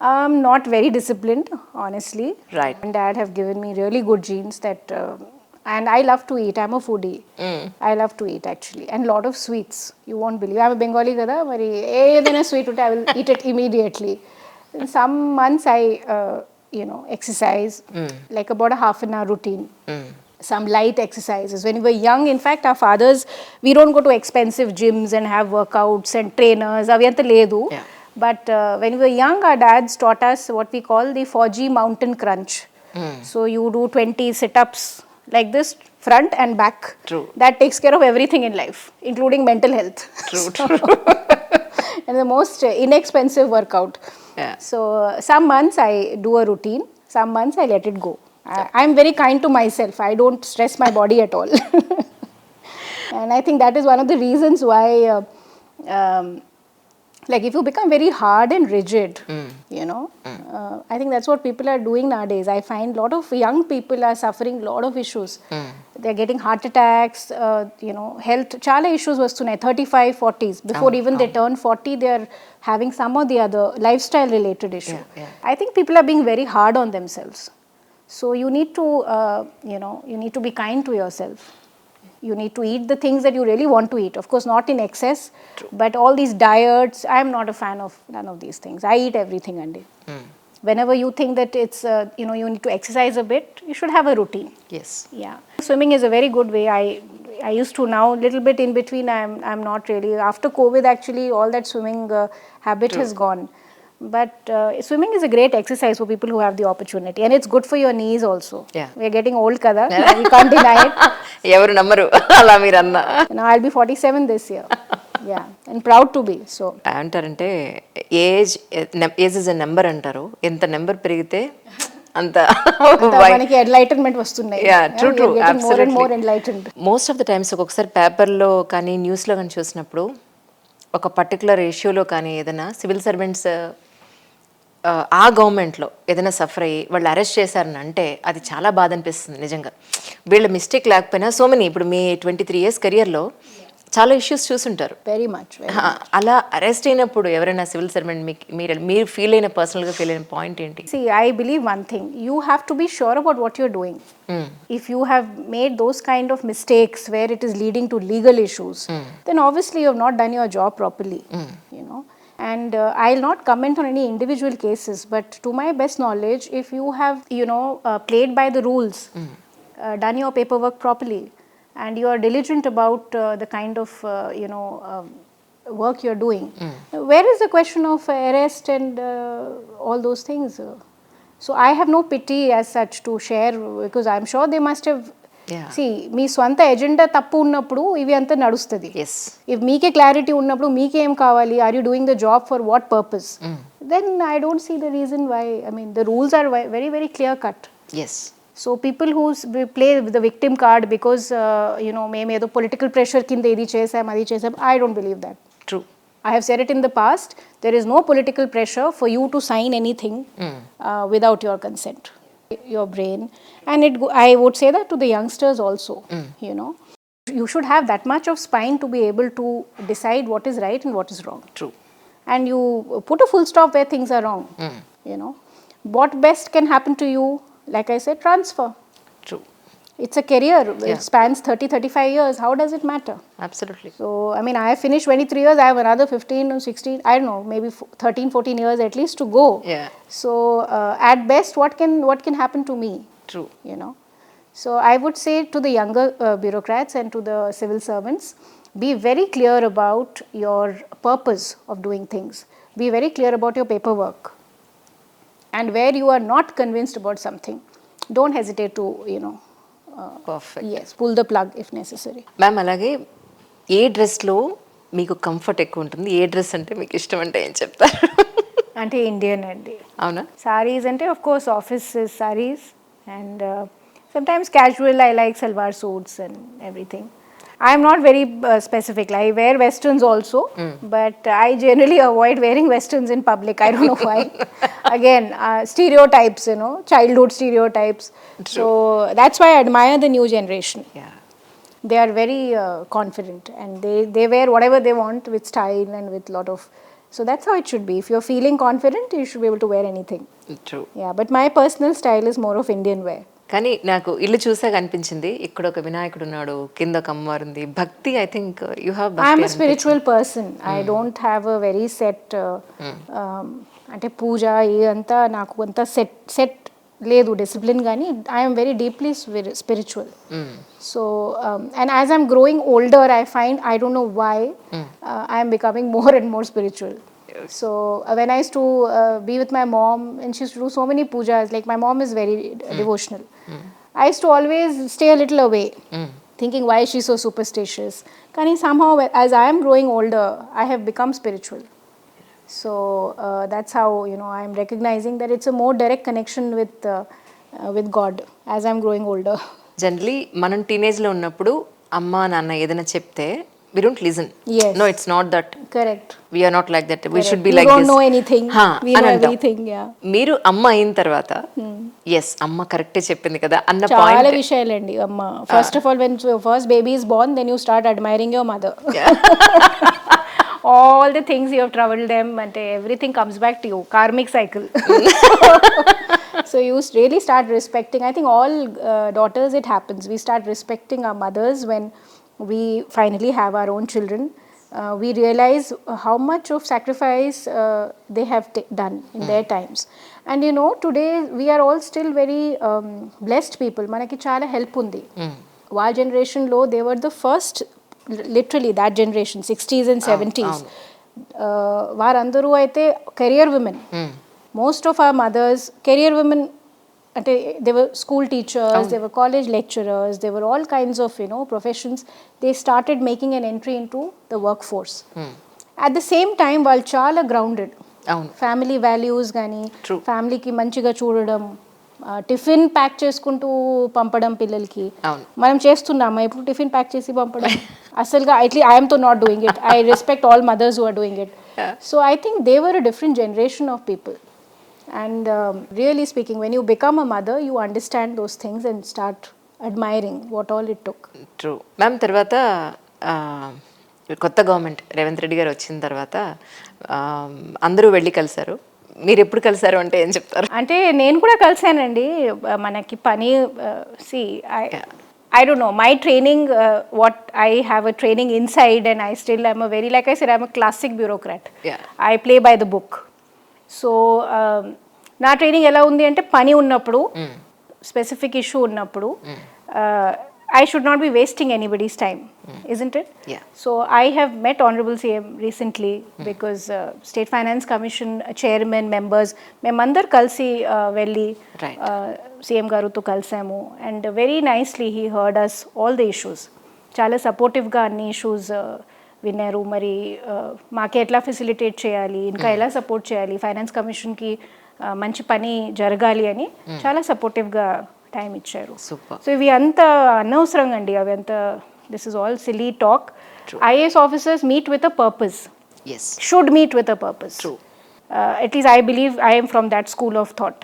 I'm not very disciplined, honestly. Right. And dad have given me really good genes that, and I love to eat. I'm a foodie. I love to eat actually, and lot of sweets. You won't believe. I'm a Bengali kada. Mari edana sweet unte I will eat it immediately. In some months I, exercise like about a half an hour routine. Some light exercises. When we were young, in fact, our fathers, we don't go to expensive gyms and have workouts and trainers. Aviyanta ledu. Yeah. But when we were young, our dads taught us what we call the 4G mountain crunch. So you do 20 sit-ups like this, front and back. True. That takes care of everything in life, including mental health. True, And the most inexpensive workout. Yeah. So some months I do a routine, some months I let it go. I'm very kind to myself. I don't stress my body at all. And I think that is one of the reasons why, like if you become very hard and rigid, I think that's what people are doing nowadays. I find a lot of young people are suffering a lot of issues. They're getting heart attacks, health, chala issues vastunayi, 35, 40s. Before even they turn 40, they're having some or the other lifestyle related issue. Yeah. I think people are being very hard on themselves. So you need to, you need to be kind to yourself. You need to eat the things that you really want to eat. Of course, not in excess, but all these diets, I'm not a fan of none of these things. I eat everything, Andy. Whenever you think that it's, you need to exercise a bit, you should have a routine. Yes. Yeah. Swimming is a very good way. I used to now, little bit in between, I'm not really. After COVID, actually, all that swimming habit has gone. But swimming is a great exercise for people who have the opportunity, and it's good for your knees also. Yeah. We're getting old, kada. We can't deny it. ఎవరు నమ్మరు అలా మీరు అన్నా. Now I'll be 47 this year. Yeah, and proud to be. So అంటారంటే age is a number అంటారు. ఎంత number పెరిగితే అంత మనకి ఎన్లైటన్మెంట్ వస్తున్నాయి. True more and more enlightened. Most of the times ఒక్కొక్కసారి పేపర్లో కానీ న్యూస్లో కానీ చూసినప్పుడు ఒక పర్టికులర్ ఇష్యూలో కానీ ఏదైనా సివిల్ సర్వెంట్స్ ఆ గవర్నమెంట్లో ఏదైనా సఫర్ అయ్యి వాళ్ళు అరెస్ట్ చేశారని అంటే అది చాలా బాధ అనిపిస్తుంది నిజంగా. వీళ్ళ మిస్టేక్ లేకపోయినా సో మెనీ ఇప్పుడు మీ 23 years కెరియర్లో చాలా ఇష్యూస్ చూసుంటారు. Very much. అలా అరెస్ట్ అయినప్పుడు ఎవరైనా సివిల్ సర్వెంట్ మీరు ఫీల్ అయిన పర్సనల్గా ఫీల్ అయిన పాయింట్ ఏంటి? See, I believe one thing. You have to be sure about what you're doing. If you have made those kind of mistakes where it is leading to legal issues, then obviously you have not done your job properly. And I'll not comment on any individual cases, but to my best knowledge, if you have, played by the rules, done your paperwork properly, and you are diligent about the kind of, work you're doing, where is the question of arrest and all those things? So I have no pity as such to share, because I'm sure they must have. See, మీ స్వంత agenda తప్పు ఉన్నప్పుడు ఇవి అంతా నడుస్తుంది. If మీకే clarity ఉన్నప్పుడు మీకేం కావాలి, are you doing the job for what purpose, then I don't see the reason why. I mean the rules are very very clear cut. So people who play the victim card because మేము ఏదో political pressure కింద ఇది చేసాం అది చేసాం, I don't believe that. True. I have said it in the past, there is no political pressure for you to sign anything without your consent, your brain. And I would say that to the youngsters also, you should have that much of spine to be able to decide what is right and what is wrong. True. And you put a full stop where things are wrong. What best can happen to you, like I said, transfer. True. It's a career. It spans 30-35 years. How does it matter? Absolutely. So, I mean, I have finished 23 years. I have another 15 or 16, I don't know, maybe 13-14 years at least to go. Yeah. So, at best, what can happen to me? True. So, I would say to the younger bureaucrats and to the civil servants, be very clear about your purpose of doing things. Be very clear about your paperwork. And where you are not convinced about something, don't hesitate to, perfect. yes, pull the plug if necessary. Ma'am, అలాగే ఏ డ్రెస్లో మీకు comfort ఎక్కువ ఉంటుంది, ఏ dress అంటే మీకు ఇష్టం అంటే ఏం చెప్తారు? అంటే ఇండియన్ అండి. అవునా? సారీస్ అంటే of course office saris, and sometimes casual. I like salwar suits and everything. I'm not very specific. I wear westerns also, but I generally avoid wearing westerns in public. I don't know why. Again, stereotypes, childhood stereotypes. True. So that's why I admire the new generation. Yeah. They are very confident, and they wear whatever they want with style and with lot of So that's how it should be. If you're feeling confident, you should be able to wear anything. True. Yeah, but my personal style is more of Indian wear. కానీ నాకు ఇల్లు చూసాక అనిపించింది, ఇక్కడ ఒక వినాయకుడు ఉన్నాడు, కింద ఒక అమ్మవారు ఉంది. Bhakti, I think you have bhakti. I'm spiritual person. I don't have a very set అంటే పూజ ఇదంతా నాకు అంత సెట్ లేదు డిసిప్లిన్, కానీ I'm very deeply spiritual. So and as I'm growing older I find I don't know why I'm becoming more and more spiritual. So when I used to be with my mom and she used to do so many pujas, like my mom is very devotional. I used to always stay a little away, thinking why is she so superstitious. Kani somehow as I am growing older, I have become spiritual. So that's how, you know, I am recognizing that it's a more direct connection with God as I am growing older. Generally మనం టీనేజ్లో ఉన్నప్పుడు అమ్మ నాన్న ఏదైనా చెప్తే we don't listen. Yes. No, it's not that. Correct. We are not like that. We Correct. should be We like don't this. know anything. We know everything. Yeah. మీరు అమ్మ అయిన తర్వాత ఎస్ అమ్మ కరెక్టే చెప్పింది కదా అన్న చాలా పాయింట్. విషయాలండి అమ్మ. First of all, when your first baby is born, then you start admiring your mother. All the things you have traveled them and everything comes back to you. Karmic cycle. So you really start respecting. I think all daughters, it happens. We start respecting our mothers when we finally have our own children. We realize how much of sacrifice they have done in their times. And you know, today we are all still very blessed people. Manaki chala help undi. Our generation lo, they were the first, literally that generation, 60s and 70s. Varandaru aithe career women. Most of our mothers, career women, they were school teachers, they were college lecturers, they were all kinds of, you know, professions. They started making an entry into the workforce. At the same time, వాళ్ళు చాలా grounded. Family values కానీ ఫ్యామిలీకి మంచిగా చూడడం, tiffin pack చేసుకుంటూ పంపడం పిల్లలకి. మనం చేస్తున్నామా ఇప్పుడు టిఫిన్ ప్యాక్ చేసి పంపడం? అసలుగా అట్లీ I'm though not doing it. I respect all mothers who are doing it. So I think they were a different generation of people. And really speaking, when you become a mother, you understand those things and start admiring what all it took. True. Ma'am, తర్వాత కొత్త government Revanth Reddy గారు వచ్చిన తర్వాత అందరూ వెళ్ళి కలిసారు. మీరు ఎప్పుడు కలిసారు అంటే ఏం చెప్తారు? అంటే నేను కూడా కలిసానండి. మనకి పని I don't know, my training, what I have a training inside and I still am a very, like I said, I'm a classic bureaucrat. Yeah. I play by the book. So నా training ఎలా ఉంది అంటే పని ఉన్నప్పుడు, specific issue ఉన్నప్పుడు, I should not be wasting anybody's time, isn't it? Yeah. So I have met Honorable CM recently because State Finance Commission chairman members, మేమందరు కలిసి వెళ్ళి CM గారుతో కలిసాము. And very nicely he heard us all the issues. చాలా సపోర్టివ్గా అన్ని issues విన్నారు. మరి మాకు ఎట్లా ఫెసిలిటేట్ చేయాలి, ఇంకా ఎలా సపోర్ట్ చేయాలి, ఫైనాన్స్ కమిషన్కి మంచి పని జరగాలి అని చాలా సపోర్టివ్గా టైం ఇచ్చారు. సో ఇవి అంత అనవసరంగా అండి, అవి అంత, this is all silly talk. IAS officers meet with a purpose, should meet with a purpose. At least I believe I am from that school of thought.